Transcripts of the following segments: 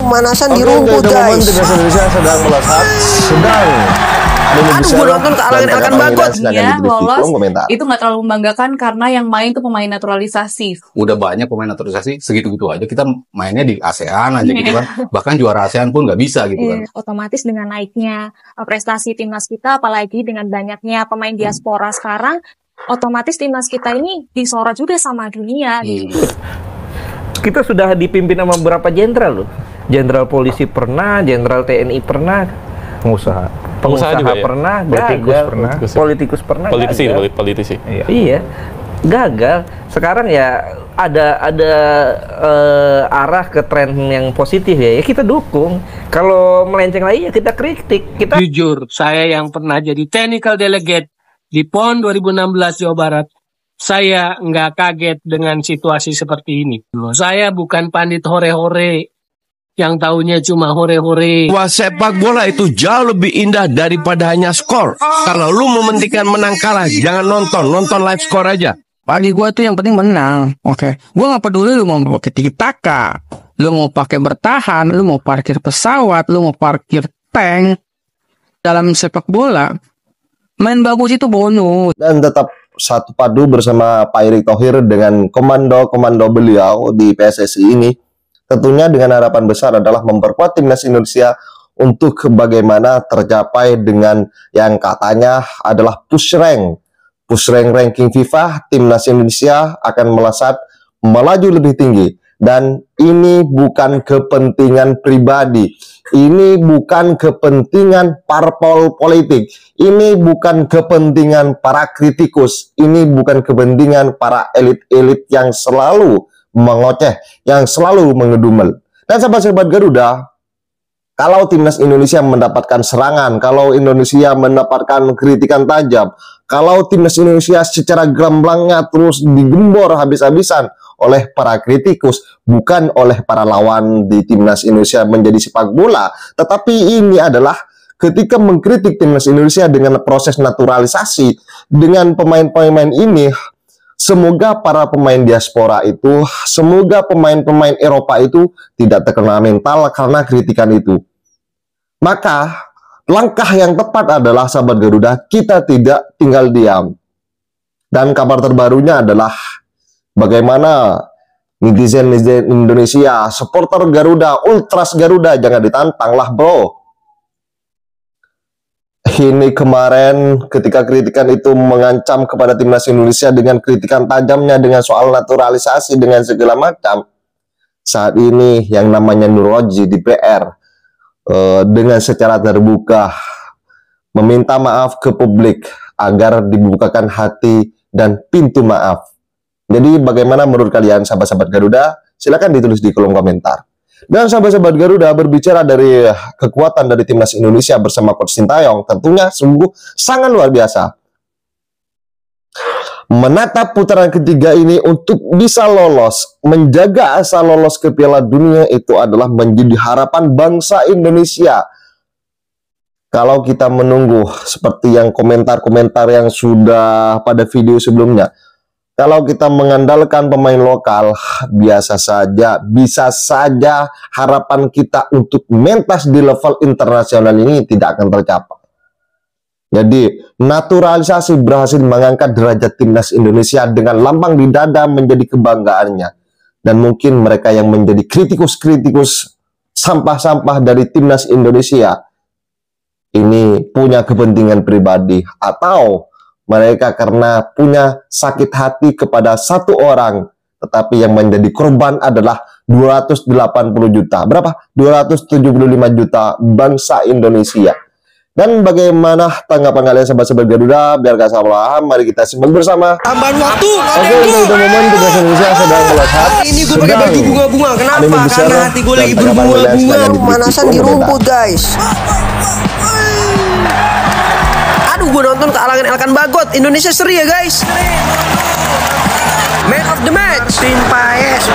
Pemanasan di rumput, guys. Timnas Indonesia sedang melesat, sedang Aduh, gue nonton kealangan-alangan bagot. Ya, lolos itu nggak terlalu membanggakan karena yang main tuh pemain naturalisasi. Udah banyak pemain naturalisasi, segitu-gitu aja kita mainnya di ASEAN aja gitu kan. Bahkan juara ASEAN pun nggak bisa gitu kan. Otomatis dengan naiknya prestasi timnas kita, apalagi dengan banyaknya pemain diaspora sekarang, otomatis timnas kita ini disorot juga sama dunia. Kita sudah dipimpin sama beberapa jenderal loh. Jenderal polisi pernah, jenderal TNI pernah, pengusaha juga, ya? pernah, politikus pernah, politisi. Iya, gagal. Sekarang ya ada arah ke tren yang positif ya kita dukung. Kalau melenceng lagi ya kita kritik. Jujur, saya yang pernah jadi technical delegate di PON 2016 Jawa Barat, saya nggak kaget dengan situasi seperti ini. Saya bukan pandit hore-hore yang taunya cuma hore-hore. Wah, sepak bola itu jauh lebih indah daripada hanya skor. Kalau lu mementingkan menang kalah, jangan nonton live skor aja. Bagi gua tuh yang penting menang. Oke. Gua nggak peduli lu mau pakai tiki-taka, lu mau pakai bertahan, lu mau parkir pesawat, lu mau parkir tank. Dalam sepak bola, main bagus itu bonus. Dan tetap satu padu bersama Pak Erick Thohir dengan komando beliau di PSSI ini. Tentunya dengan harapan besar adalah memperkuat timnas Indonesia untuk bagaimana tercapai dengan yang katanya adalah push rank ranking FIFA. Timnas Indonesia akan melesat melaju lebih tinggi, dan ini bukan kepentingan pribadi, ini bukan kepentingan parpol politik, ini bukan kepentingan para kritikus, ini bukan kepentingan para elit-elit yang selalu mengoceh, yang selalu mengedumel. Dan sahabat-sahabat Garuda, kalau timnas Indonesia mendapatkan serangan, kalau Indonesia mendapatkan kritikan tajam, kalau timnas Indonesia secara gamblangnya terus digembor habis-habisan oleh para kritikus, bukan oleh para lawan di timnas Indonesia menjadi sepak bola, tetapi ini adalah ketika mengkritik timnas Indonesia dengan proses naturalisasi, dengan pemain-pemain ini. Semoga para pemain diaspora itu, semoga pemain-pemain Eropa itu tidak terkena mental karena kritikan itu. Maka langkah yang tepat adalah sahabat Garuda, kita tidak tinggal diam. Dan kabar terbarunya adalah bagaimana netizen Indonesia, supporter Garuda, ultras Garuda, jangan ditantang lah bro. Ini kemarin ketika kritikan itu mengancam kepada timnas Indonesia dengan kritikan tajamnya dengan soal naturalisasi dengan segala macam. Saat ini yang namanya Nur Roji di PR dengan secara terbuka meminta maaf ke publik agar dibukakan hati dan pintu maaf. Jadi bagaimana menurut kalian sahabat-sahabat Garuda? Silakan ditulis di kolom komentar. Dan sahabat-sahabat Garuda, berbicara dari kekuatan dari timnas Indonesia bersama Coach Sintayong, tentunya sungguh sangat luar biasa. Menatap putaran ketiga ini untuk bisa lolos, menjaga asa lolos ke Piala Dunia itu adalah menjadi harapan bangsa Indonesia. Kalau kita menunggu seperti yang komentar-komentar yang sudah pada video sebelumnya, kalau kita mengandalkan pemain lokal, biasa saja, bisa saja harapan kita untuk mentas di level internasional ini tidak akan tercapai. Jadi, naturalisasi berhasil mengangkat derajat timnas Indonesia dengan lambang di dada menjadi kebanggaannya. Dan mungkin mereka yang menjadi kritikus-kritikus sampah-sampah dari timnas Indonesia ini punya kepentingan pribadi, atau mereka karena punya sakit hati kepada satu orang, tetapi yang menjadi korban adalah 280 juta. Berapa? 275 juta bangsa Indonesia. Dan bagaimana tanggapan kalian sahabat-sahabat Garuda? Biar gak salah, mari kita simak bersama. Tambahan waktu. Oke, udah momen timnas Indonesia sedang melesat. Ini gue pakai baju bunga-bunga. Kenapa? Karena hati gue lagi berbunga-bunga. Pemanasan di rumput, guys. Gue nonton kealangan-alangan bagot. Indonesia seri ya guys. Man of the match Martin Paes.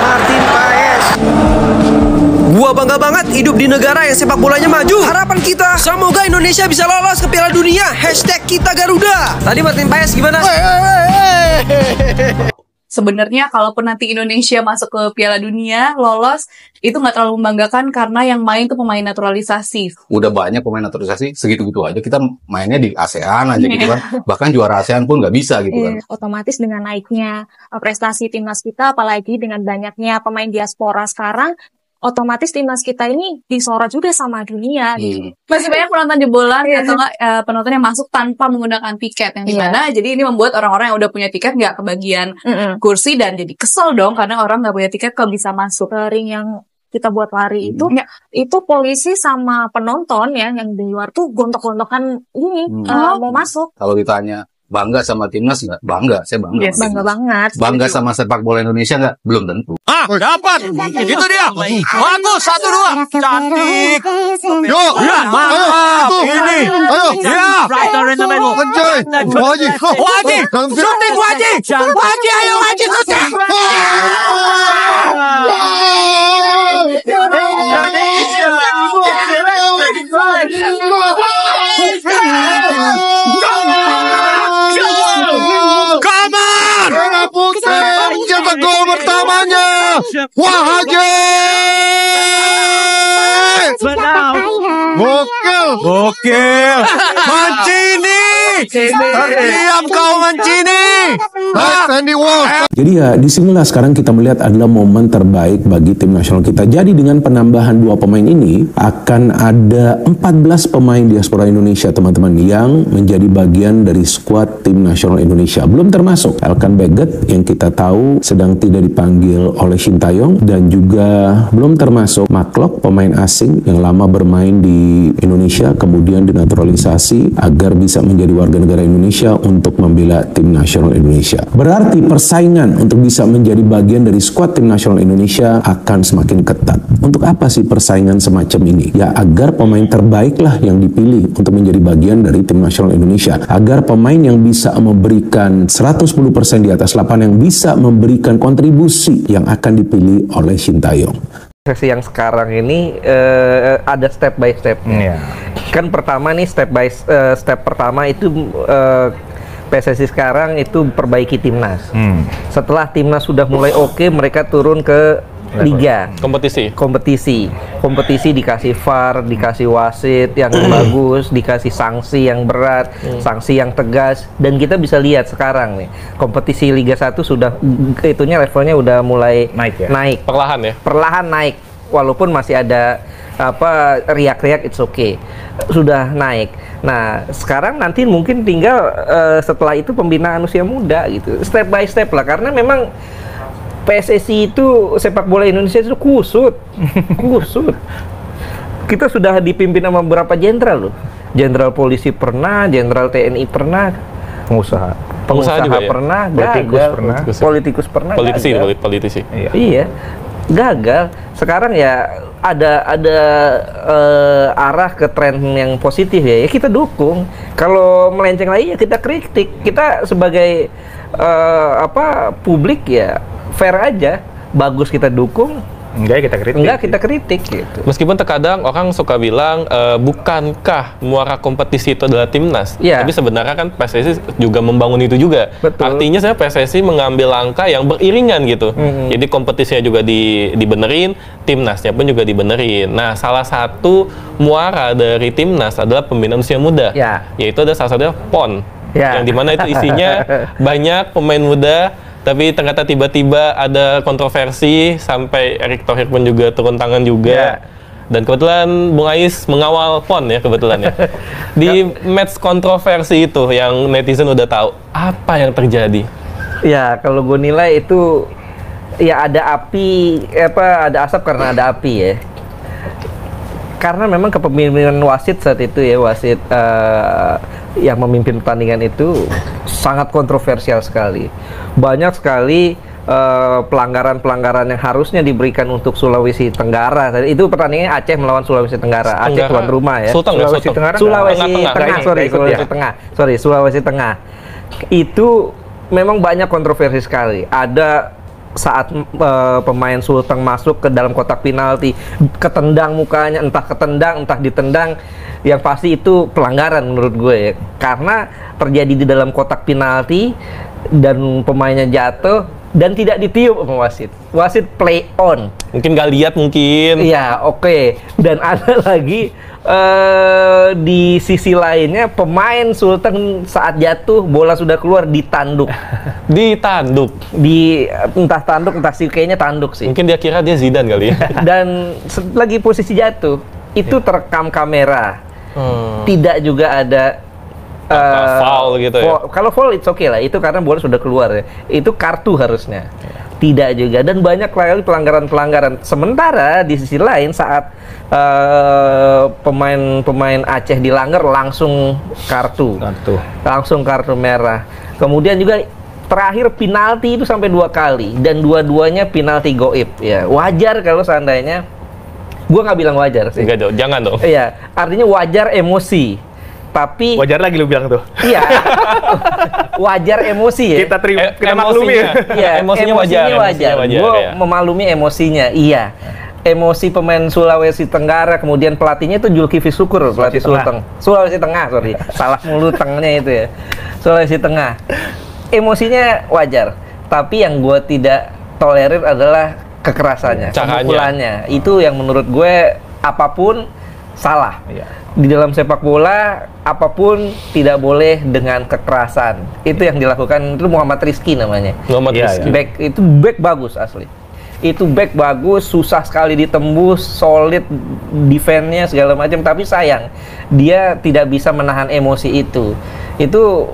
Gua bangga banget hidup di negara yang sepak bolanya maju. Harapan kita semoga Indonesia bisa lolos ke Piala Dunia. #kita Garuda. Tadi Martin Paes gimana? sebenarnya kalaupun nanti Indonesia masuk ke Piala Dunia, lolos, itu nggak terlalu membanggakan karena yang main tuh pemain naturalisasi. Udah banyak pemain naturalisasi, segitu-gitu aja. Kita mainnya di ASEAN aja gitu kan. Bahkan juara ASEAN pun nggak bisa gitu kan. Otomatis dengan naiknya prestasi timnas kita, apalagi dengan banyaknya pemain diaspora sekarang, otomatis timnas kita ini disorot juga sama dunia. Masih banyak penonton jebolan atau nggak penonton yang masuk tanpa menggunakan tiket yang dimana jadi ini membuat orang-orang yang udah punya tiket nggak kebagian kursi dan jadi kesel dong karena orang nggak punya tiket kok bisa masuk. Ring yang kita buat lari itu polisi sama penonton ya yang di luar tuh gontok-gontokan ini mau masuk. Kalau ditanya bangga sama timnas nggak? Bangga, saya bangga. Yes, bangga banget. Bangga sama sepak bola Indonesia nggak? Belum tentu. Dapat. Itu dia. Bagus, 1-2. Cantik. Yuk. Ya, mantap. Ini. Ayo. Ya. Anjay. Waji. Syuting Waji. Waji, ayo Waji syuting. Merah Putih mencetak gol pertamanya. Wahaji. Gokil. Mancini. Terdiam kau Mancini. Sandy Walsh. Jadi ya disinilah sekarang kita melihat adalah momen terbaik bagi tim nasional kita. Jadi dengan penambahan 2 pemain ini akan ada 14 pemain diaspora Indonesia teman-teman yang menjadi bagian dari skuad tim nasional Indonesia. Belum termasuk Elkan Baggett yang kita tahu sedang tidak dipanggil oleh Sintayong dan juga belum termasuk Maklok pemain asing yang lama bermain di Indonesia kemudian dinaturalisasi agar bisa menjadi warga negara Indonesia untuk membela tim nasional Indonesia. Berarti persaingan untuk bisa menjadi bagian dari skuad tim nasional Indonesia akan semakin ketat. Untuk apa sih persaingan semacam ini? Ya agar pemain terbaiklah yang dipilih untuk menjadi bagian dari tim nasional Indonesia. Agar pemain yang bisa memberikan 110% di atas lapangan yang bisa memberikan kontribusi yang akan dipilih oleh Sintayong. Sesi yang sekarang ini ada step by stepnya. Kan pertama nih step pertama itu PSSI sekarang itu perbaiki timnas. Setelah timnas sudah mulai oke, mereka turun ke liga. Kompetisi dikasih VAR, dikasih wasit yang bagus, dikasih sanksi yang berat, sanksi yang tegas, dan kita bisa lihat sekarang nih kompetisi Liga 1 sudah itunya levelnya udah mulai naik. Perlahan naik. Walaupun masih ada riak-riak, it's okay, sudah naik. Nah sekarang nanti mungkin tinggal setelah itu pembinaan usia muda gitu, step by step lah, karena memang PSSI itu sepak bola Indonesia itu kusut. Kita sudah dipimpin sama beberapa jenderal loh, jenderal polisi pernah, jenderal TNI pernah, pengusaha juga pernah, politikus pernah, politisi. Iya, gagal. Sekarang ya ada arah ke tren yang positif ya kita dukung. Kalau melenceng lagi ya kita kritik. Kita sebagai publik ya fair aja. Bagus kita dukung, enggak kita kritik gitu. Meskipun terkadang orang suka bilang bukankah muara kompetisi itu adalah timnas? Tapi sebenarnya kan PSSI juga membangun itu juga. Artinya saya PSSI mengambil langkah yang beriringan gitu. Jadi kompetisinya juga dibenerin, timnasnya pun juga dibenerin. Nah, salah satu muara dari timnas adalah pembinaan usia muda. Yaitu ada salah satunya PON. Yang dimana itu isinya banyak pemain muda. Tapi ternyata tiba-tiba ada kontroversi sampai Erick Thohir pun juga turun tangan juga. Dan kebetulan Bung Ais mengawal PON ya kebetulan ya. Di match kontroversi itu yang netizen udah tahu apa yang terjadi. Ya kalau gue nilai itu ya ada api ada asap karena ada api ya. Karena memang kepemimpinan wasit saat itu ya, wasit yang memimpin pertandingan itu sangat kontroversial sekali. Banyak sekali pelanggaran-pelanggaran yang harusnya diberikan untuk Sulawesi Tenggara. Itu pertandingannya Aceh melawan Sulawesi Tenggara. Aceh tuan rumah ya. Sulawesi Tengah. Itu memang banyak kontroversi sekali. Ada saat pemain Sulteng masuk ke dalam kotak penalti, ketendang mukanya, entah ketendang, entah ditendang, yang pasti itu pelanggaran menurut gue ya. Karena terjadi di dalam kotak penalti dan pemainnya jatuh, dan tidak ditiup sama wasit. Wasit play on. Mungkin gak lihat mungkin. Iya, oke. Dan ada lagi di sisi lainnya pemain Sultan saat jatuh bola sudah keluar ditanduk. Ditanduk. Entah tanduk entah sih, kayaknya tanduk sih. Mungkin dia kira dia Zidane kali ya. Dan lagi posisi jatuh itu terekam kamera. Tidak juga ada foul gitu ya. Kalau foul it's okay lah, itu karena bola sudah keluar ya. Itu kartu harusnya. Tidak juga, dan banyak lagi pelanggaran-pelanggaran. Sementara di sisi lain saat pemain Aceh dilanggar langsung kartu. Langsung kartu merah. Kemudian juga terakhir penalti itu sampai 2 kali dan dua-duanya penalti goib ya. Wajar kalau seandainya, gua nggak bilang wajar sih. Enggak dong, jangan dong. Iya, artinya wajar emosi. Tapi wajar lagi lu bilang tuh. Iya. Wajar emosi ya. Kita maklumi ya. Iya, emosinya wajar. Gue memaklumi emosinya. Iya. Emosi pemain Sulawesi Tenggara, kemudian pelatihnya itu Zulkifli Syukur, pelatih Sulteng. Sulawesi Tengah, sorry. Salah mulu tengahnya itu ya. Sulawesi Tengah. Emosinya wajar. Tapi yang gue tidak tolerir adalah kekerasannya, pemukulannya. Itu yang menurut gue apapun salah. Di dalam sepak bola apapun tidak boleh dengan kekerasan. Itu yang dilakukan itu Muhammad Rizky namanya. Muhammad Rizky. Back bagus asli. Itu back bagus, susah sekali ditembus, solid defense-nya segala macam, tapi sayang dia tidak bisa menahan emosi itu. Itu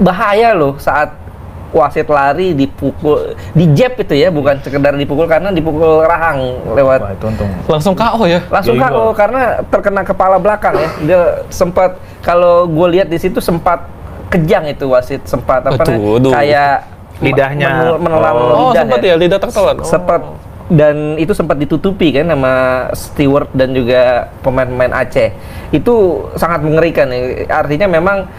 bahaya loh saat wasit lari dipukul, di jab itu ya, bukan sekedar dipukul karena dipukul rahang lewat. Wah, itu untung. Langsung KO ya? Langsung KO karena terkena kepala belakang ya. Dia sempat, kalau gue lihat di situ sempat kejang itu wasit, sempat apa namanya, kayak lidahnya menelan lidah sempat ya, lidah tertelan. Sempat, dan itu sempat ditutupi kan sama steward dan juga pemain-pemain Aceh. Itu sangat mengerikan ya. Artinya memang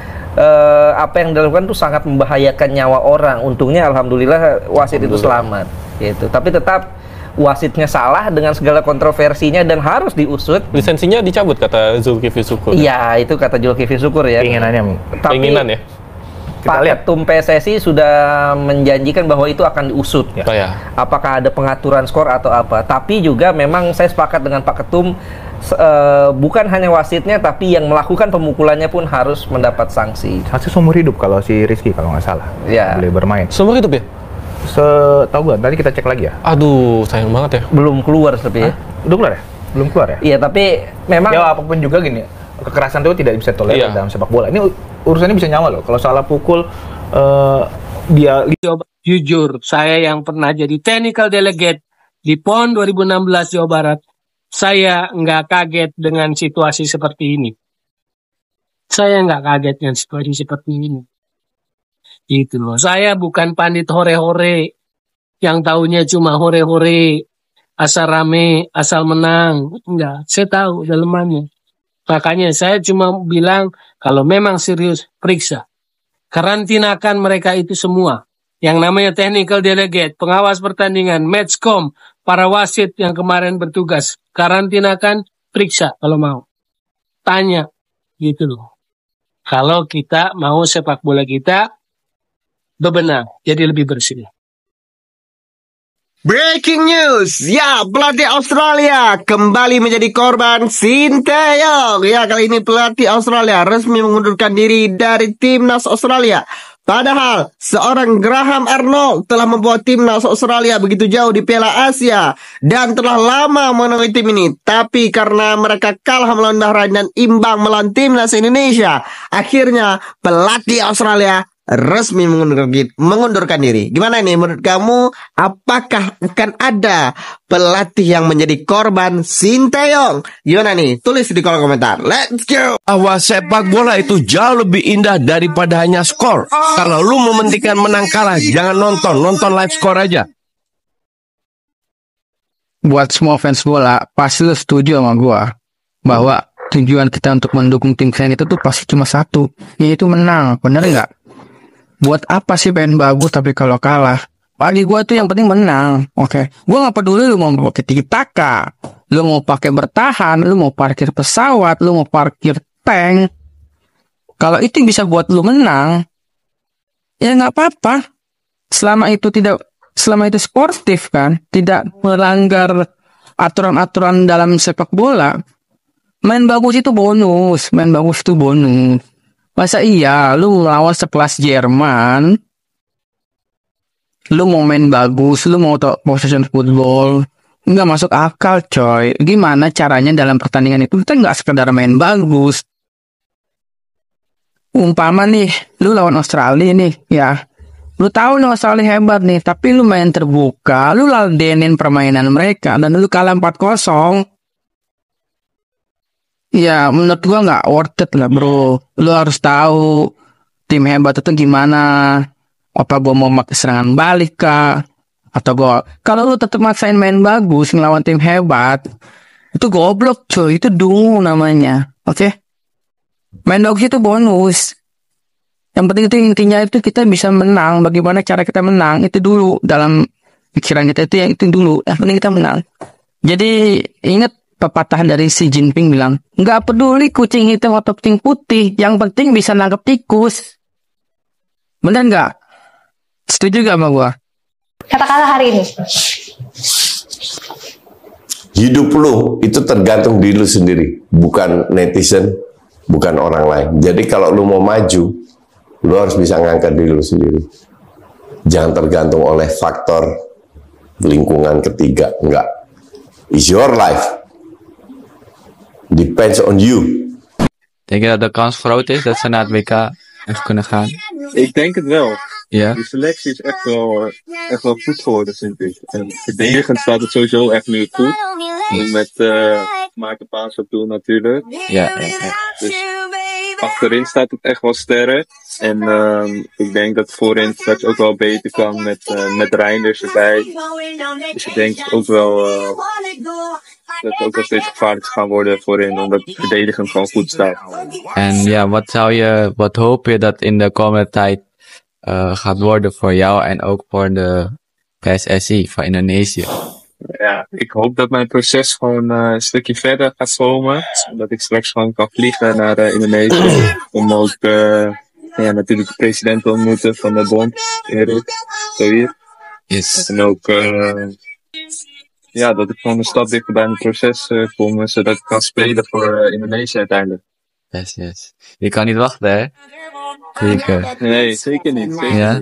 apa yang dilakukan itu sangat membahayakan nyawa orang. Untungnya alhamdulillah wasit itu selamat gitu. Tapi tetap wasitnya salah dengan segala kontroversinya dan harus diusut. Lisensinya dicabut kata Zulkifli Syukur. Iya, itu kata Zulkifli Syukur ya. Keinginannya. Tapi keinginan ya. Pak Ketum PSSI sudah menjanjikan bahwa itu akan diusut. Apakah ada pengaturan skor atau apa? Tapi juga memang saya sepakat dengan Pak Ketum, bukan hanya wasitnya, tapi yang melakukan pemukulannya pun harus mendapat sanksi. Sanksi seumur hidup kalau si Rizky kalau nggak salah. Ya. Boleh bermain. Seumur hidup ya? Setahu gue, tadi kita cek lagi ya. Aduh, sayang banget ya. Belum keluar tapi ya. Udah keluar ya? Belum keluar ya? Iya, tapi memang ya apapun juga gini, kekerasan itu tidak bisa tolerir dalam sepak bola. Ini urusannya bisa nyawa loh. Kalau salah pukul dia jujur, saya yang pernah jadi technical delegate di PON 2016 Jawa Barat, saya nggak kaget dengan situasi seperti ini. Saya nggak kaget dengan situasi seperti ini. Gitu loh. Saya bukan pandit hore-hore yang taunya cuma hore-hore, asal rame, asal menang. Enggak, saya tahu dalemannya. Makanya saya cuma bilang kalau memang serius, periksa. Karantinakan mereka itu semua. Yang namanya technical delegate, pengawas pertandingan, matchcom, para wasit yang kemarin bertugas. Karantinakan, periksa kalau mau. Tanya, gitu loh. Kalau kita mau sepak bola kita bebenah, jadi lebih bersih. Breaking news, ya pelatih Australia kembali menjadi korban Sinteyong. Ya, kali ini pelatih Australia resmi mengundurkan diri dari timnas Australia. Padahal seorang Graham Arnold telah membawa timnas Australia begitu jauh di Piala Asia dan telah lama menemui tim ini. Tapi karena mereka kalah melawan Bahrain dan imbang melawan timnas Indonesia, akhirnya pelatih Australia resmi mengundurkan diri. Gimana ini menurut kamu? Apakah akan ada pelatih yang menjadi korban Sinteyong? Gimana nih? Tulis di kolom komentar. Let's go. Bahwa sepak bola itu jauh lebih indah daripada hanya skor. Kalau lu mementingkan menang kalah, jangan nonton live skor aja. Buat semua fans bola, pasti lu setuju sama gua bahwa tujuan kita untuk mendukung tim kalian itu tuh pasti cuma satu, yaitu menang. Bener nggak? Buat apa sih pengen bagus tapi kalau kalah? Bagi gue tuh yang penting menang. Oke. Gue gak peduli lu mau pakai tiki-taka, lu mau pakai bertahan, lu mau parkir pesawat, lu mau parkir tank. Kalau itu bisa buat lu menang, ya gak apa-apa. Selama selama itu sportif kan, tidak melanggar aturan-aturan dalam sepak bola, main bagus itu bonus, Masa iya lu lawan sekelas Jerman, lu mau main bagus, lu mau possession football, nggak masuk akal coy. Gimana caranya dalam pertandingan itu kita nggak sekedar main bagus. Umpama nih, lu lawan Australia nih, ya. Lu tahu nih Australia hebat nih, tapi lu main terbuka, lu ladenin permainan mereka, dan lu kalah 4-0. Ya, menurut gua nggak worth it lah bro. Lu harus tahu tim hebat itu gimana. Apa gua mau pakai serangan balik kah? Atau gua, kalau lu tetap maksain main bagus ngelawan tim hebat, itu goblok coy, itu dungu namanya. Oke? Main bagus itu bonus. Yang penting itu intinya itu kita bisa menang. Bagaimana cara kita menang itu dulu dalam pikiran kita, itu yang itu dulu. Yang penting kita menang. Jadi ingat pepatah dari Xi Jinping bilang, nggak peduli kucing hitam atau kucing putih, yang penting bisa nangkep tikus. Bener nggak? Setuju gak sama gua? Kata-kata hari ini. Hidup lu itu tergantung diri lu sendiri, bukan netizen, bukan orang lain. Jadi kalau lu mau maju, lu harus bisa ngangkat diri lu sendiri. Jangan tergantung oleh faktor lingkungan ketiga, enggak. It's your life. Depends on you. Denk je dat de kans groot is dat ze naar het WK echt kunnen gaan? Ik denk het wel. Ja? De selectie is echt wel goed geworden, vind ik. En verdedigend staat het sowieso echt nu goed. Nu met Maarten Paas op doel natuurlijk. Ja. Dus achterin staat het echt wel sterk. En ik denk dat voorin straks ook wel beter kan met Reinders erbij. Dus ik denk ook wel dat het ook wel steeds gevaarlijk gaan worden voorin, omdat het verdedigend gewoon goed staat. En ja, wat hoop je dat in de komende tijd gaat worden voor jou en ook voor de PSSI van Indonesië? Ja, ik hoop dat mijn proces gewoon een stukje verder gaat komen. Zodat ik straks gewoon kan vliegen naar Indonesië. Om ook natuurlijk de president te ontmoeten van de bond, Erik Thohir. Yes. En ook dat ik gewoon een stap dichter bij mijn proces kom, zodat ik kan spelen voor Indonesië uiteindelijk. Yes. Je kan niet wachten, hè? Zeker. Nee, zeker niet. Ya.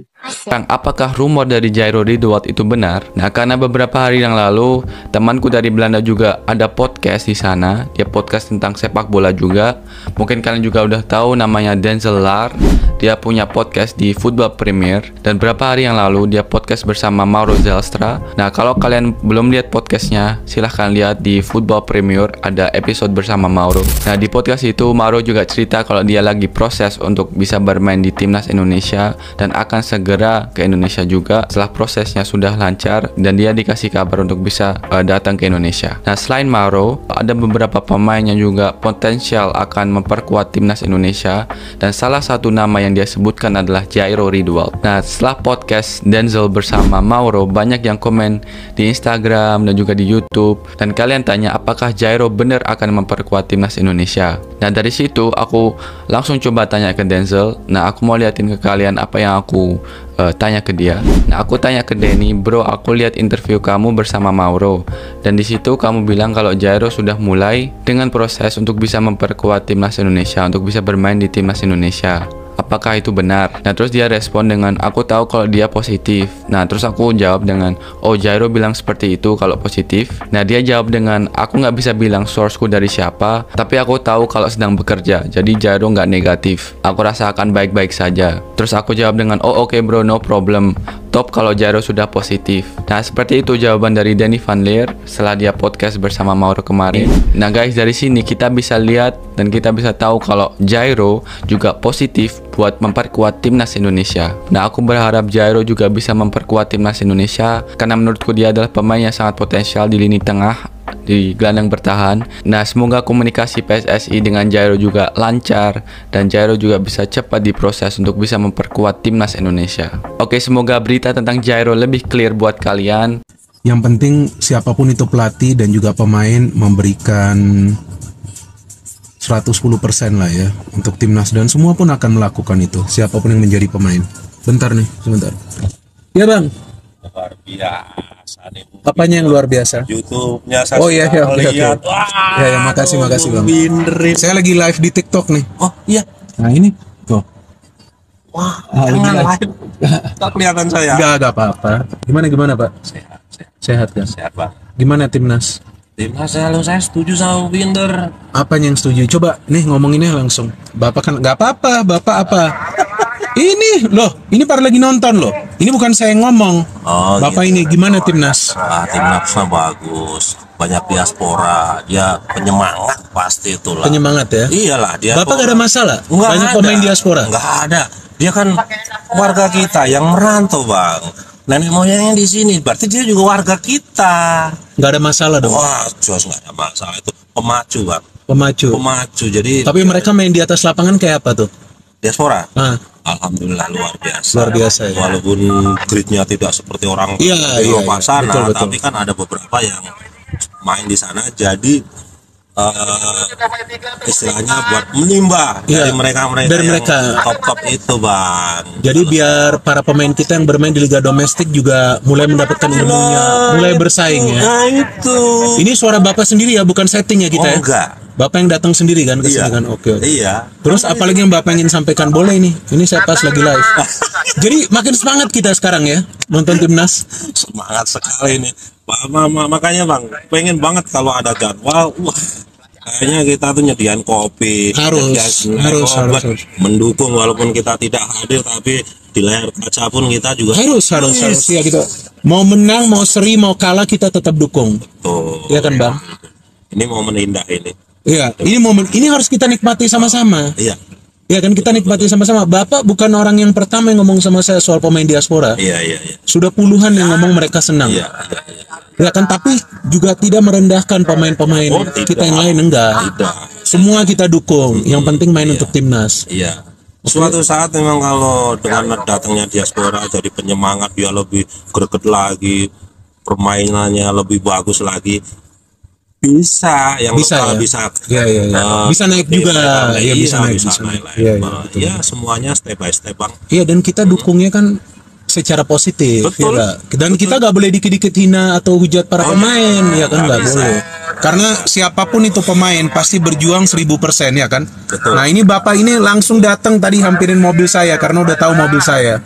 Apakah rumor dari Jairo Ridwald itu benar? Nah, karena beberapa hari yang lalu temanku dari Belanda juga ada podcast di sana. Dia podcast tentang sepak bola juga. Mungkin kalian juga udah tahu namanya Denzel Lar. Dia punya podcast di Football Premier. Dan beberapa hari yang lalu dia podcast bersama Mauro Zelstra. Nah, kalau kalian belum lihat podcastnya, silahkan lihat di Football Premier. Ada episode bersama Mauro. Nah, di podcast itu Mauro juga cerita kalau dia lagi proses untuk bisa bermain di Timnas Indonesia dan akan segera ke Indonesia juga setelah prosesnya sudah lancar dan dia dikasih kabar untuk bisa datang ke Indonesia. Nah, selain Mauro, ada beberapa pemain yang juga potensial akan memperkuat Timnas Indonesia dan salah satu nama yang dia sebutkan adalah Jairo Ridwald. Nah, setelah podcast Denzel bersama Mauro, banyak yang komen di Instagram dan juga di YouTube dan kalian tanya apakah Jairo benar akan memperkuat Timnas Indonesia. Nah, dari situ aku langsung coba tanya ke Denzel. Nah, aku mau liatin ke kalian apa yang aku tanya ke dia. Nah, aku tanya ke Denny, bro, aku lihat interview kamu bersama Mauro dan di situ kamu bilang kalau Jairo sudah mulai dengan proses untuk bisa memperkuat Timnas Indonesia, untuk bisa bermain di Timnas Indonesia. Apakah itu benar? Nah, terus dia respon dengan, aku tahu kalau dia positif. Nah, terus aku jawab dengan, oh, Jairo bilang seperti itu kalau positif. Nah, dia jawab dengan, aku nggak bisa bilang sourceku dari siapa, tapi aku tahu kalau sedang bekerja, jadi Jairo nggak negatif. Aku rasakan baik-baik saja. Terus aku jawab dengan, oh oke bro, no problem. Top kalau Jairo sudah positif. Nah, seperti itu jawaban dari Denny Van Leer setelah dia podcast bersama Mauro kemarin. Nah guys, dari sini kita bisa lihat dan kita bisa tahu kalau Jairo juga positif buat memperkuat Timnas Indonesia. Nah, aku berharap Jairo juga bisa memperkuat Timnas Indonesia karena menurutku dia adalah pemain yang sangat potensial di lini tengah, di gelandang bertahan. Nah, semoga komunikasi PSSI dengan Jairo juga lancar dan Jairo juga bisa cepat diproses untuk bisa memperkuat Timnas Indonesia. Oke, semoga berita tentang Jairo lebih clear buat kalian. Yang penting siapapun itu pelatih dan juga pemain memberikan 110% lah ya untuk timnas dan semua pun akan melakukan itu, siapapun yang menjadi pemain. Bentar nih, sebentar. Ya bang, luar biasa nih. Apanya yang luar biasa? YouTube-nya saya Oh iya, iya, oke, lihat. oke. Ya, makasih Bang. Binderin. Saya lagi live di TikTok nih. Oh iya. Nah ini tuh. Wah, lagi jangan live. live. Tak kelihatan saya. Enggak apa-apa. Gimana Pak? Sehat kan? Sehat, Pak. Gimana timnas? Timnas saya setuju sama Binder. Apanya yang setuju? Coba nih ngomonginnya langsung. Bapak kan nggak apa-apa, Bapak apa? Ini loh, ini para lagi nonton loh. Ini bukan saya yang ngomong. Oh, Bapak gitu. ini gimana timnas? Timnasnya bagus, banyak diaspora, dia penyemangat pasti itulah. Penyemangat ya? Iyalah dia. Bapak gak ada masalah? Nggak Banyak ada. pemain diaspora? Nggak ada. Dia kan warga kita yang merantau, Bang. Nenek moyangnya di sini, berarti dia juga warga kita. Nggak ada masalah dong? Wah, jelas nggak ada masalah, itu pemacu, Bang. Pemacu. Jadi. Tapi mereka main di atas lapangan kayak apa tuh? Diaspora. Ah. Alhamdulillah luar biasa. Luar biasa ya. Walaupun gridnya tidak seperti orang iya. Eropa sana, Betul. tapi kan ada beberapa yang main di sana. Jadi istilahnya buat menimba Iya, dari mereka dari mereka. top itu, Bang. Jadi biar para pemain kita yang bermain di liga domestik juga mulai mendapatkan ilmunya, mulai bersaing ya. Nah itu. Ini suara Bapak sendiri ya, bukan setting ya kita ya? Enggak. Bapak yang datang sendiri kan ke sini kan? Oke. Iya. Terus apalagi yang Bapak ingin sampaikan? Boleh nih. Ini saya pas lagi live. Jadi makin semangat kita sekarang ya nonton timnas. Semangat sekali nih. Makanya Bang, pengen banget kalau ada jadwal. Wah, kayaknya kita tuh nyediain kopi, Harus. mendukung walaupun kita tidak hadir, tapi di layar kaca pun kita juga harus ya gitu. Mau menang, mau seri, mau kalah kita tetap dukung. Tuh, Iya kan Bang? Ini momen indah ini. Iya, ini momen ini harus kita nikmati sama-sama. Iya. Ya kan kita nikmati sama-sama. Bapak bukan orang yang pertama yang ngomong sama saya soal pemain diaspora. Iya. Sudah puluhan yang ngomong mereka senang. Iya. Ya kan, tapi juga tidak merendahkan pemain-pemain kita yang lain, enggak. Semua kita dukung. Yang penting main untuk timnas. Iya. Suatu saat memang kalau dengan datangnya diaspora jadi penyemangat, dia lebih greget lagi, permainannya lebih bagus lagi. Bisa, yang lokal bisa. Iya. Bisa naik juga. Iya, bisa naik. Iya, ya semuanya step by step, Bang. Iya, dan kita dukungnya kan secara positif. Betul. Ya, dan kita nggak boleh dikit-dikit hina atau hujat para pemain, ya kan nggak boleh. Karena siapapun itu pemain pasti berjuang 1000% ya kan. Betul. Nah ini Bapak ini langsung datang tadi hampirin mobil saya karena udah tahu mobil saya.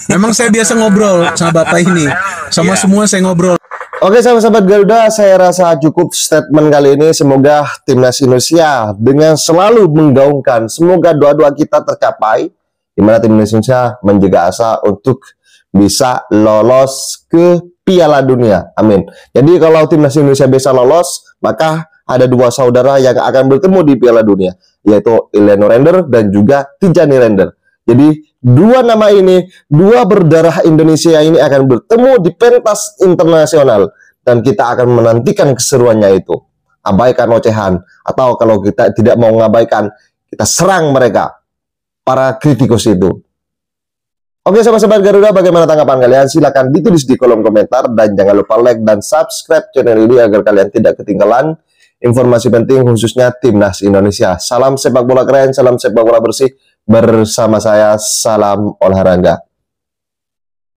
Memang saya biasa ngobrol sama Bapak ini, sama semua saya ngobrol. Oke sahabat-sahabat Garuda, saya rasa cukup statement kali ini. Semoga timnas Indonesia dengan selalu menggaungkan, semoga doa-doa kita tercapai, di mana timnas Indonesia menjaga asa untuk bisa lolos ke Piala Dunia. Amin. Jadi kalau timnas Indonesia bisa lolos, maka ada dua saudara yang akan bertemu di Piala Dunia, yaitu Eleno Render dan juga Tijani Render. Jadi dua nama ini, dua berdarah Indonesia ini akan bertemu di pentas internasional, dan kita akan menantikan keseruannya itu. Abaikan ocehan, atau kalau kita tidak mau mengabaikan, kita serang mereka, para kritikus itu. Oke sahabat-sahabat Garuda, bagaimana tanggapan kalian? Silahkan ditulis di kolom komentar, dan jangan lupa like dan subscribe channel ini agar kalian tidak ketinggalan informasi penting khususnya timnas Indonesia. Salam sepak bola keren, salam sepak bola bersih. Bersama saya, salam olahraga.